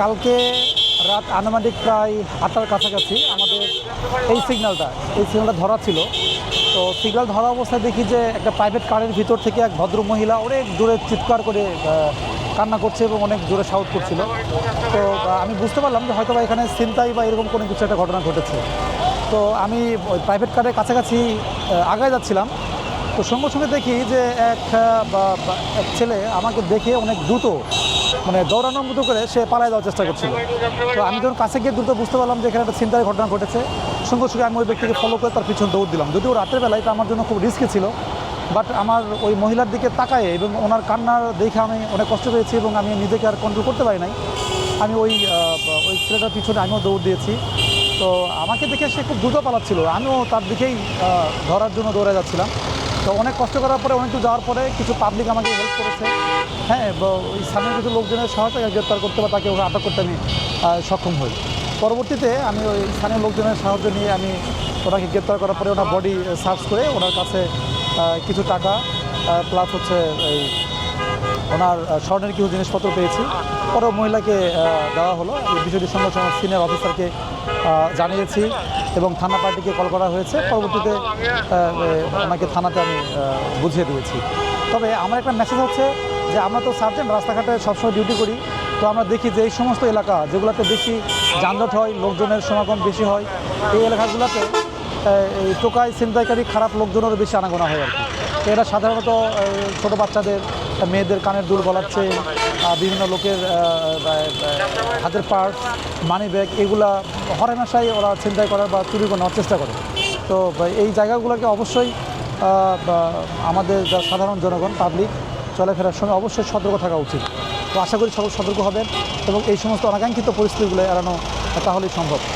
কালকে রাত আনুমানিক প্রায় 8টার কাছাকাছি আমাদের এই সিগন্যালটা ধরা ছিল। তো সিগন্যাল ধরা অবস্থায় দেখি যে একটা প্রাইভেট কারের ভিতর থেকে এক ভদ্রমহিলা অনেক জোরে চিৎকার করে কান্না করছে এবং অনেক জোরে শাউট করছিল। তো আমি বুঝতে পারলাম যে হয়তো এখানে ছিনতাই বা এরকম কোনো কিছু একটা ঘটনা ঘটেছে। তো আমি ওই প্রাইভেট কারের কাছাকাছি আগায় যাচ্ছিলাম। তো সঙ্গে সঙ্গে দেখি যে এক ছেলে আমাকে দেখে অনেক দ্রুত দৌড়ানোর মতো করে সে পালায় যাওয়ার চেষ্টা করছিল। তো আমি যখন কাছে গিয়ে দ্রুত বুঝতে পারলাম যে এখানে একটা ছিনতাইয়ের ঘটনা ঘটেছে। সঙ্গে সঙ্গে আমি ওই ব্যক্তিকে ফলো করে তার পিছনে দৌড় দিলাম। যদিও রাতের বেলায় এটা আমার জন্য খুব রিস্কি ছিল, বাট আমার ওই মহিলার দিকে তাকায় এবং ওনার কান্নার দেখে আমি অনেক কষ্ট পেয়েছি এবং আমি নিজেকে আর কন্ট্রোল করতে পারি নাই। আমি ওই ছেলেটার পিছনে আমিও দৌড় দিয়েছি। তো আমাকে দেখে সে খুব দ্রুত পালাচ্ছিল, আমিও তার দিকেই ধরার জন্য দৌড়ে যাচ্ছিলাম। তো অনেক কষ্ট করার পরে অনেক দূর যাওয়ার পরে কিছু পাবলিক আমাকে হেল্প করেছে। হ্যাঁ, ওই স্থানীয় কিছু লোকজনের সহায়তায় গ্রেপ্তার করতে বা তাকে ওকে আটক করতে আমি সক্ষম হই। পরবর্তীতে আমি ওই স্থানীয় লোকজনের সাহায্য নিয়ে আমি ওনাকে গ্রেপ্তার করার পরে ওনার বডি সার্চ করে ওনার কাছে কিছু টাকা প্লাস হচ্ছে এই ওনার স্বর্ণের কিছু জিনিসপত্র পেয়েছি। পরে মহিলাকে দেওয়া হলো। এই বিষয়টি সঙ্গে সঙ্গে সিনিয়র অফিসারকে জানিয়েছি এবং থানা পার্টিকে কল করা হয়েছে। পরবর্তীতে ওনাকে থানাতে আমি বুঝিয়ে দিয়েছি। তবে আমার একটা মেসেজ হচ্ছে যে আমরা তো সার্জেন্ট, রাস্তাঘাটে সবসময় ডিউটি করি। তো আমরা দেখি যে এই সমস্ত এলাকা যেগুলোতে বেশি যানজট হয়, লোকজনের সমাগম বেশি হয়, এই এলাকাগুলোতে এই টোকাই ছিনতাইকারী খারাপ লোকজনেরও বেশি আনাগোনা হয় আর কি। তো এরা সাধারণত ছোটো বাচ্চাদের, মেয়েদের কানের দুল গলাচ্ছে, বিভিন্ন লোকের হাতের পার্স, মানি ব্যাগ এগুলা হরহামেশাই ওরা ছিনতাই করার বা চুরি করার চেষ্টা করে। তো এই জায়গাগুলোকে অবশ্যই আমাদের যা সাধারণ জনগণ পাবলিক চলাফেরার সময় অবশ্যই সতর্ক থাকা উচিত। তো আশা করি সকল সতর্ক হবেন এবং এই সমস্ত অনাকাঙ্ক্ষিত পরিস্থিতিগুলো এড়ানো তাহলেই সম্ভব।